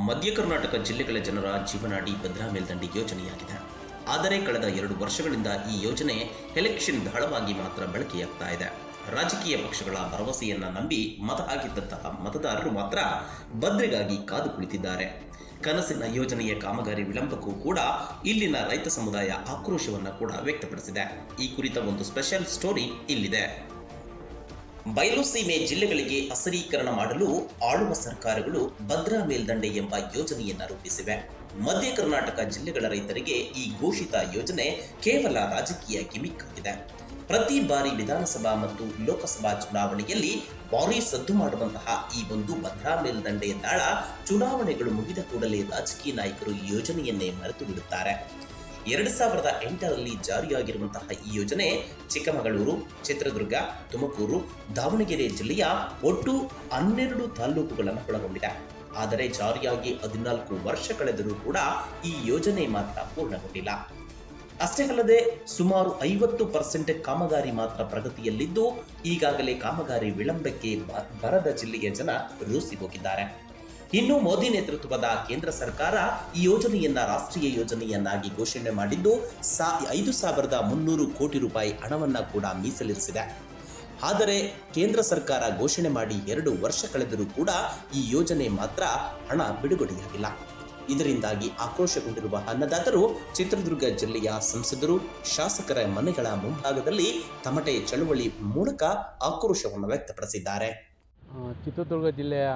ಮಧ್ಯ ಕರ್ನಾಟಕ ಜಿಲ್ಲೆಗಳ ಜನರ ಜೀವನಾಡಿ ಭದ್ರಾ ಮೇಲ್ದಂಡೆ ಯೋಜನೆಯಾಗಿದೆ. ಆದರೆ ಕಳೆದ 2 ವರ್ಷಗಳಿಂದ ಈ ಯೋಜನೆ ಎಲೆಕ್ಷನ್ ದಾಳವಾಗಿ ಮಾತ್ರ ಬಳಕೆಯಾಗ್ತಾ ಇದೆ. ರಾಜಕೀಯ ಪಕ್ಷಗಳ ಭರವಸೆಯನ್ನ ನಂಬಿ ಮತ ಹಾಕಿದ್ದಂತಹ ಮತದಾರರು ಮಾತ್ರ ಭದ್ರೆಗಾಗಿ ಕಾದು ಕುಳಿತಿದ್ದಾರೆ. ಕನಸಿನ ಯೋಜನೆಯ ಕಾಮಗಾರಿ ವಿಳಂಬಕ್ಕೂ ಕೂಡ ಇಲ್ಲಿನ ರೈತ ಸಮುದಾಯ ಆಕ್ರೋಶವನ್ನು ಕೂಡ ವ್ಯಕ್ತಪಡಿಸಿದೆ. ಈ ಕುರಿತ ಒಂದು ಸ್ಪೆಷಲ್ ಸ್ಟೋರಿ ಇಲ್ಲಿದೆ. ಬಯಲು ಸೀಮೆ ಜಿಲ್ಲೆಗಳಿಗೆ ಹಸಿರೀಕರಣ ಮಾಡಲು ಆಳುವ ಸರ್ಕಾರಗಳು ಭದ್ರಾ ಮೇಲ್ದಂಡೆ ಎಂಬ ಯೋಜನೆಯನ್ನು ರೂಪಿಸಿವೆ. ಮಧ್ಯ ಕರ್ನಾಟಕ ಜಿಲ್ಲೆಗಳ ರೈತರಿಗೆ ಈ ಘೋಷಿತ ಯೋಜನೆ ಕೇವಲ ರಾಜಕೀಯ ಗಿಮಿಕ್ ಆಗಿದೆ. ಪ್ರತಿ ಬಾರಿ ವಿಧಾನಸಭಾ ಮತ್ತು ಲೋಕಸಭಾ ಚುನಾವಣೆಯಲ್ಲಿ ಭಾರೀ ಸದ್ದು ಮಾಡುವಂತಹ ಈ ಒಂದು ಭದ್ರಾ ಮೇಲ್ದಂಡೆಯ ದಾಳ ಚುನಾವಣೆಗಳು ಮುಗಿದ ಕೂಡಲೇ ರಾಜಕೀಯ ನಾಯಕರು ಈ ಯೋಜನೆಯನ್ನೇ ಮರೆತು ಬಿಡುತ್ತಾರೆ. 2008ರಲ್ಲಿ ಜಾರಿಯಾಗಿರುವಂತಹ ಈ ಯೋಜನೆ ಚಿಕ್ಕಮಗಳೂರು, ಚಿತ್ರದುರ್ಗ, ತುಮಕೂರು, ದಾವಣಗೆರೆ ಜಿಲ್ಲೆಯ ಒಟ್ಟು 12 ತಾಲೂಕುಗಳನ್ನು ಒಳಗೊಂಡಿದೆ. ಆದರೆ ಜಾರಿಯಾಗಿ 14 ವರ್ಷ ಕಳೆದರೂ ಕೂಡ ಈ ಯೋಜನೆ ಮಾತ್ರ ಪೂರ್ಣಗೊಂಡಿಲ್ಲ. ಅಷ್ಟೇ ಅಲ್ಲದೆ ಸುಮಾರು 50% ಕಾಮಗಾರಿ ಮಾತ್ರ ಪ್ರಗತಿಯಲ್ಲಿದ್ದು ಈಗಾಗಲೇ ಕಾಮಗಾರಿ ವಿಳಂಬಕ್ಕೆ ಬರದ ಜಿಲ್ಲೆಯ ಜನ ರೂಸಿ ಹೋಗಿದ್ದಾರೆ. ಇನ್ನು ಮೋದಿ ನೇತೃತ್ವದ ಕೇಂದ್ರ ಸರ್ಕಾರ ಈ ಯೋಜನೆಯನ್ನ ರಾಷ್ಟ್ರೀಯ ಯೋಜನೆಯನ್ನಾಗಿ ಘೋಷಣೆ ಮಾಡಿದ್ದು 5,300 ಕೋಟಿ ರೂಪಾಯಿ ಹಣವನ್ನ ಕೂಡ ಮೀಸಲಿರಿಸಿದೆ. ಆದರೆ ಕೇಂದ್ರ ಸರ್ಕಾರ ಘೋಷಣೆ ಮಾಡಿ 2 ವರ್ಷ ಕಳೆದರೂ ಕೂಡ ಈ ಯೋಜನೆ ಮಾತ್ರ ಹಣ ಬಿಡುಗಡೆಯಾಗಿಲ್ಲ. ಇದರಿಂದಾಗಿ ಆಕ್ರೋಶಗೊಂಡಿರುವ ಅನ್ನದಾತರು ಚಿತ್ರದುರ್ಗ ಜಿಲ್ಲೆಯ ಸಂಸದರು, ಶಾಸಕರ ಮನೆಗಳ ಮುಂಭಾಗದಲ್ಲಿ ತಮಟೆ ಚಳುವಳಿ ಮೂಲಕ ಆಕ್ರೋಶವನ್ನು ವ್ಯಕ್ತಪಡಿಸಿದ್ದಾರೆ. ಚಿತ್ರದುರ್ಗ ಜಿಲ್ಲೆಯ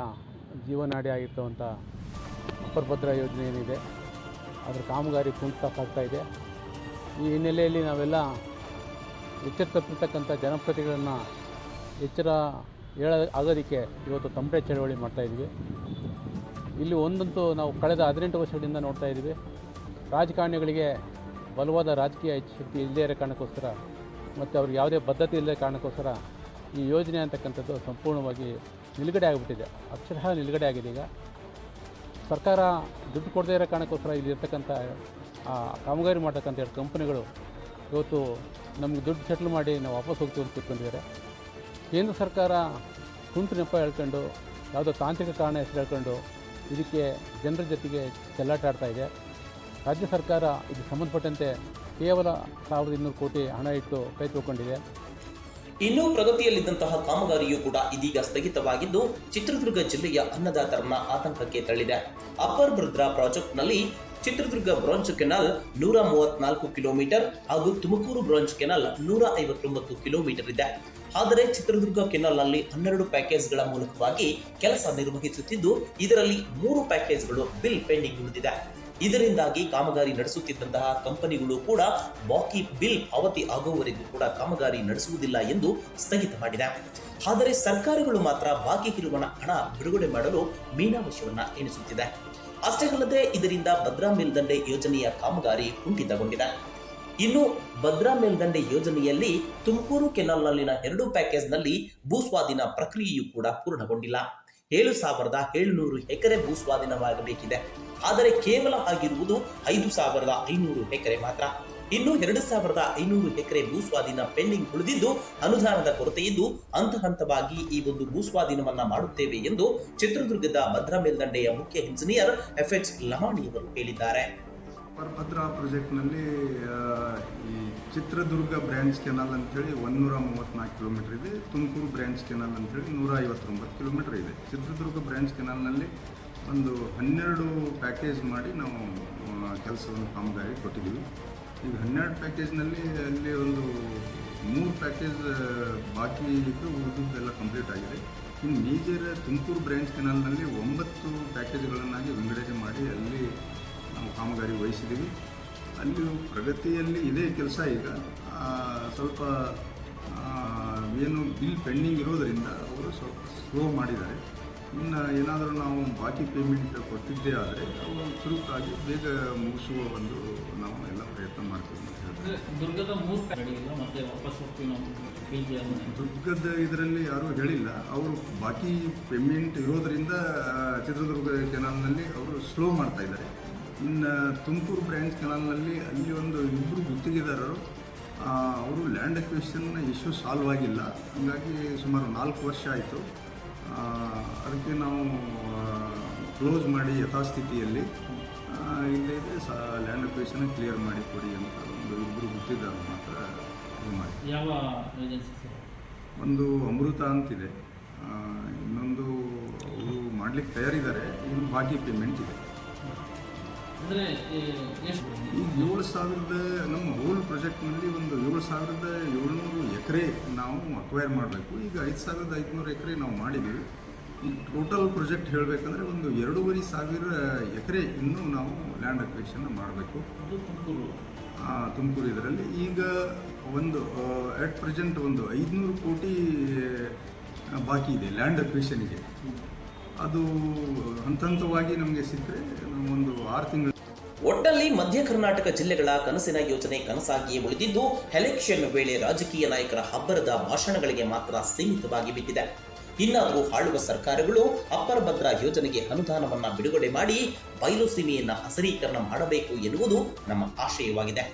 ಜೀವನಾಡಿ ಆಗಿರುವಂಥ ಅಪ್ಪರ್ ಭದ್ರಾ ಯೋಜನೆ ಏನಿದೆ ಅದರ ಕಾಮಗಾರಿ ಕುಂಠಿತ ಸಾಗ್ತಾ ಇದೆ. ಈ ಹಿನ್ನೆಲೆಯಲ್ಲಿ ನಾವೆಲ್ಲ ಎಚ್ಚರ ತಪ್ಪಿರ್ತಕ್ಕಂಥ ಜನಪ್ರತಿನಿಧಿಗಳನ್ನು ಎಚ್ಚರ ಆಗೋದಕ್ಕೆ ಇವತ್ತು ತಮಟೆ ಚಳವಳಿ ಮಾಡ್ತಾಯಿದ್ವಿ. ಇಲ್ಲಿ ಒಂದಂತೂ ನಾವು ಕಳೆದ 18 ವರ್ಷಗಳಿಂದ ನೋಡ್ತಾ ಇದ್ದೀವಿ. ರಾಜಕಾರಣಿಗಳಿಗೆ ಬಲವಾದ ರಾಜಕೀಯ ಶಕ್ತಿ ಇಲ್ಲದೇ ಇರೋ ಕಾರಣಕ್ಕೋಸ್ಕರ ಮತ್ತು ಅವ್ರಿಗೆ ಯಾವುದೇ ಬದ್ಧತೆ ಇಲ್ಲದೇ ಕಾರಣಕ್ಕೋಸ್ಕರ ಈ ಯೋಜನೆ ಅಂತಕ್ಕಂಥದ್ದು ಸಂಪೂರ್ಣವಾಗಿ ನಿಲುಗಡೆ ಆಗಿಬಿಟ್ಟಿದೆ. ಅಕ್ಷರಶಃ ನಿಲುಗಡೆ ಆಗಿದೆ. ಈಗ ಸರ್ಕಾರ ದುಡ್ಡು ಕೊಡದೇ ಇರೋ ಕಾರಣಕ್ಕೋಸ್ಕರ ಇಲ್ಲಿರ್ತಕ್ಕಂಥ ಕಾಮಗಾರಿ ಮಾಡ್ತಕ್ಕಂಥ 2 ಕಂಪನಿಗಳು ಇವತ್ತು ನಮಗೆ ದುಡ್ಡು ಸೆಟ್ಲ್ ಮಾಡಿ ನಾವು ವಾಪಸ್ ಹೋಗ್ತೀವಿ ಅಂತ ತಿಳ್ಕೊಂಡಿದ್ದಾರೆ. ಕೇಂದ್ರ ಸರ್ಕಾರ ಕುಂತು ನೆಪ ಹೇಳ್ಕೊಂಡು ಯಾವುದೋ ತಾಂತ್ರಿಕ ಕಾರಣ ಹೆಸರು ಹೇಳ್ಕೊಂಡು ಇದಕ್ಕೆ ಜನರ ಜೊತೆಗೆ ಚೆಲ್ಲಾಟ ಆಡ್ತಾ ಇದೆ. ರಾಜ್ಯ ಸರ್ಕಾರ ಇದಕ್ಕೆ ಸಂಬಂಧಪಟ್ಟಂತೆ ಕೇವಲ 1,200 ಕೋಟಿ ಹಣ ಇಟ್ಟು ಕೈ ತೊಗೊಂಡಿದೆ. ಇನ್ನೂ ಪ್ರಗತಿಯಲ್ಲಿದ್ದಂತಹ ಕಾಮಗಾರಿಯೂ ಕೂಡ ಇದೀಗ ಸ್ಥಗಿತವಾಗಿದ್ದು ಚಿತ್ರದುರ್ಗ ಜಿಲ್ಲೆಯ ಅನ್ನದಾತರನ್ನ ಆತಂಕಕ್ಕೆ ತಳ್ಳಿದೆ. ಅಪ್ಪರ್ ಭದ್ರಾ ಪ್ರಾಜೆಕ್ಟ್ನಲ್ಲಿ ಚಿತ್ರದುರ್ಗ ಬ್ರಾಂಚ್ ಕೆನಾಲ್ 134 ಕಿಲೋಮೀಟರ್ ಹಾಗೂ ತುಮಕೂರು ಬ್ರಾಂಚ್ ಕೆನಾಲ್ 159 ಕಿಲೋಮೀಟರ್ ಇದೆ. ಆದರೆ ಚಿತ್ರದುರ್ಗ ಕೆನಾಲ್ನಲ್ಲಿ 12 ಪ್ಯಾಕೇಜ್ಗಳ ಮೂಲಕವಾಗಿ ಕೆಲಸ ನಿರ್ವಹಿಸುತ್ತಿದ್ದು ಇದರಲ್ಲಿ 3 ಪ್ಯಾಕೇಜ್ಗಳು ಬಿಲ್ ಪೆಂಡಿಂಗ್ ಉಳಿದಿದೆ. ಇದರಿಂದಾಗಿ ಕಾಮಗಾರಿ ನಡೆಸುತ್ತಿದ್ದಂತಹ ಕಂಪನಿಗಳು ಕೂಡ ಬಾಕಿ ಬಿಲ್ ಪಾವತಿ ಆಗುವವರೆಗೂ ಕೂಡ ಕಾಮಗಾರಿ ನಡೆಸುವುದಿಲ್ಲ ಎಂದು ಸ್ಥಗಿತ ಮಾಡಿದೆ. ಆದರೆ ಸರ್ಕಾರಗಳು ಮಾತ್ರ ಬಾಕಿ ಇರುವ ಹಣ ಬಿಡುಗಡೆ ಮಾಡಲು ಮೀನಾವಶ್ಯವನ್ನ ಎಣಿಸುತ್ತಿದೆ. ಅಷ್ಟೇ ಅಲ್ಲದೆ ಇದರಿಂದ ಭದ್ರಾ ಮೇಲ್ದಂಡೆ ಯೋಜನೆಯ ಕಾಮಗಾರಿ ಕುಂಠಿತಗೊಂಡಿದೆ. ಇನ್ನು ಭದ್ರಾ ಮೇಲ್ದಂಡೆ ಯೋಜನೆಯಲ್ಲಿ ತುಮಕೂರು ಕೆನಾಲ್ನಲ್ಲಿನ 2 ಪ್ಯಾಕೇಜ್ನಲ್ಲಿ ಭೂಸ್ವಾಧೀನ ಪ್ರಕ್ರಿಯೆಯೂ ಕೂಡ ಪೂರ್ಣಗೊಂಡಿಲ್ಲ. 7,700 ಎಕರೆ ಭೂಸ್ವಾಧೀನವಾಗಬೇಕಿದೆ. ಆದರೆ ಕೇವಲ ಆಗಿರುವುದು 5,500 ಎಕರೆ ಮಾತ್ರ. ಇನ್ನು 2,500 ಎಕರೆ ಭೂಸ್ವಾಧೀನ ಪೆಂಡಿಂಗ್ ಉಳಿದಿದ್ದು ಅನುದಾನದ ಕೊರತೆ ಇದ್ದು ಹಂತವಾಗಿ ಈ ಒಂದು ಭೂಸ್ವಾಧೀನವನ್ನ ಮಾಡುತ್ತೇವೆ ಎಂದು ಚಿತ್ರದುರ್ಗದ ಭದ್ರಾ ಮೇಲ್ದಂಡೆಯ ಮುಖ್ಯ ಇಂಜಿನಿಯರ್ FH ಲಮಾಣಿಯವರು ಹೇಳಿದ್ದಾರೆ. ಅಪ್ಪರ್ ಭದ್ರಾ ಪ್ರಾಜೆಕ್ಟ್ನಲ್ಲಿ ಈ ಚಿತ್ರದುರ್ಗ ಬ್ರಾಂಚ್ ಕೆನಾಲ್ ಅಂತೇಳಿ 134 ಕಿಲೋಮೀಟರ್ ಇದೆ. ತುಮಕೂರು ಬ್ರಾಂಚ್ ಕೆನಾಲ್ ಅಂತೇಳಿ 159 ಕಿಲೋಮೀಟರ್ ಇದೆ. ಚಿತ್ರದುರ್ಗ ಬ್ರಾಂಚ್ ಕೆನಾಲ್ನಲ್ಲಿ ಒಂದು 12 ಪ್ಯಾಕೇಜ್ ಮಾಡಿ ನಾವು ಕೆಲಸವನ್ನು ಕಾಮಗಾರಿ ಕೊಟ್ಟಿದ್ದೀವಿ. ಈಗ 12 ಪ್ಯಾಕೇಜ್ನಲ್ಲಿ ಅಲ್ಲಿ ಒಂದು 3 ಪ್ಯಾಕೇಜ್ ಬಾಕಿ ಇದ್ದು ಉಳಿದೆಲ್ಲ ಕಂಪ್ಲೀಟ್ ಆಗಿದೆ. ಇನ್ನು ಮೇಜರ್ ತುಮಕೂರು ಬ್ರಾಂಚ್ ಕೆನಾಲ್ನಲ್ಲಿ 9 ಪ್ಯಾಕೇಜ್ಗಳನ್ನಾಗಿ ವಿಂಗಡಣೆ ಮಾಡಿ ಅಲ್ಲಿ ನಾವು ಕಾಮಗಾರಿ ವಹಿಸಿದ್ದೀವಿ. ಅಲ್ಲಿ ಪ್ರಗತಿಯಲ್ಲಿ ಇದೇ ಕೆಲಸ. ಈಗ ಸ್ವಲ್ಪ ಏನು ಬಿಲ್ ಪೆಂಡಿಂಗ್ ಇರೋದರಿಂದ ಅವರು ಸ್ವಲ್ಪ ಸ್ಲೋ ಮಾಡಿದ್ದಾರೆ. ಇನ್ನು ಏನಾದರೂ ನಾವು ಬಾಕಿ ಪೇಮೆಂಟ್ ಕೊಟ್ಟಿದ್ದೇ ಆದರೆ ಅವು ಚುರುಕಾಗಿ ಬೇಗ ಮುಗಿಸುವ ಒಂದು ನಾವು ಎಲ್ಲ ಪ್ರಯತ್ನ ಮಾಡ್ತೀವಿ ಅಂತ ಹೇಳಿದ್ರೆ ದುರ್ಗದ ಇದರಲ್ಲಿ ಯಾರೂ ಹೇಳಿಲ್ಲ. ಅವರು ಬಾಕಿ ಪೇಮೆಂಟ್ ಇರೋದರಿಂದ ಚಿತ್ರದುರ್ಗ ಕೆನಾಲ್ನಲ್ಲಿ ಅವರು ಸ್ಲೋ ಮಾಡ್ತಾ ಇದ್ದಾರೆ. ಇನ್ನು ತುಮಕೂರು ಬ್ರಾಂಚ್ ಕೆನಾಲ್ನಲ್ಲಿ ಅಲ್ಲಿ ಒಂದು 2 ಗುತ್ತಿಗೆದಾರರು ಅವರು ಲ್ಯಾಂಡ್ ಅಕ್ವಿಸಿಷನ್ ಇಶ್ಯೂ ಸಾಲ್ವ್ ಆಗಿಲ್ಲ. ಹಾಗಾಗಿ ಸುಮಾರು 4 ವರ್ಷ ಆಯಿತು. ಅದಕ್ಕೆ ನಾವು ಕ್ಲೋಸ್ ಮಾಡಿ ಯಥಾಸ್ಥಿತಿಯಲ್ಲಿ ಇಲ್ಲೇ ಲ್ಯಾಂಡ್ ಅಕ್ವಿಷನ್ ಕ್ಲಿಯರ್ ಮಾಡಿ ಕೊಡಿ ಅಂತ ಒಂದು ಇಬ್ಬರು ಗೊತ್ತಿದ್ದಾರೆ ಮಾತ್ರ ಇದು ಮಾಡಿ. ಯಾವ ಏಜೆನ್ಸಿ ಸರ್? ಒಂದು ಅಮೃತ ಅಂತಿದೆ, ಇನ್ನೊಂದು ಅವರು ಮಾಡಲಿಕ್ಕೆ ತಯಾರಿದ್ದಾರೆ, ಇನ್ನು ಬಾಕಿ ಪೇಮೆಂಟ್ ಇದೆ. ಅಂದರೆ ಎಷ್ಟು ಈಗ 7,000 ನಮ್ಮ ಹೋಲ್ ಪ್ರಾಜೆಕ್ಟ್ನಲ್ಲಿ ಒಂದು 7,700 ಎಕರೆ ನಾವು ಅಕ್ವೈರ್ ಮಾಡಬೇಕು. ಈಗ 5,500 ಎಕರೆ ನಾವು ಮಾಡಿದ್ದೀವಿ. ಈ ಟೋಟಲ್ ಪ್ರಾಜೆಕ್ಟ್ ಹೇಳಬೇಕಂದ್ರೆ ಒಂದು 2,500 ಎಕರೆ ಇನ್ನೂ ನಾವು ಲ್ಯಾಂಡ್ ಅಕ್ವಿಷನ್ ಮಾಡಬೇಕು. ಅದು ತುಮಕೂರು ಇದರಲ್ಲಿ ಈಗ ಒಂದು ಅಟ್ ಪ್ರೆಸೆಂಟ್ ಒಂದು 500 ಕೋಟಿ ಬಾಕಿ ಇದೆ ಲ್ಯಾಂಡ್ ಅಕ್ವಿಷನ್ಗೆ. ಅದು ಹಂತ ಹಂತವಾಗಿ ನಮಗೆ ಸಿಕ್ಕರೆ ನಾವು ಒಂದು 6 ತಿಂಗಳು. ಒಟ್ಟಲ್ಲಿ ಮಧ್ಯ ಕರ್ನಾಟಕ ಜಿಲ್ಲೆಗಳ ಕನಸಿನ ಯೋಜನೆ ಕನಸಾಗಿಯೇ ಉಳಿದಿದ್ದು ಎಲೆಕ್ಷನ್ ವೇಳೆ ರಾಜಕೀಯ ನಾಯಕರ ಹಬ್ಬರದ ಭಾಷಣಗಳಿಗೆ ಮಾತ್ರ ಸೀಮಿತವಾಗಿ ಬಿಟ್ಟಿದೆ. ಇನ್ನಾದರೂ ಆಳುವ ಸರ್ಕಾರಗಳು ಅಪ್ಪರ್ ಭದ್ರಾ ಯೋಜನೆಗೆ ಅನುದಾನವನ್ನ ಬಿಡುಗಡೆ ಮಾಡಿ ಬಯಲು ಸೀಮೆಯನ್ನ ಹಸಿರೀಕರಣ ಮಾಡಬೇಕು ಎನ್ನುವುದು ನಮ್ಮ ಆಶಯವಾಗಿದೆ.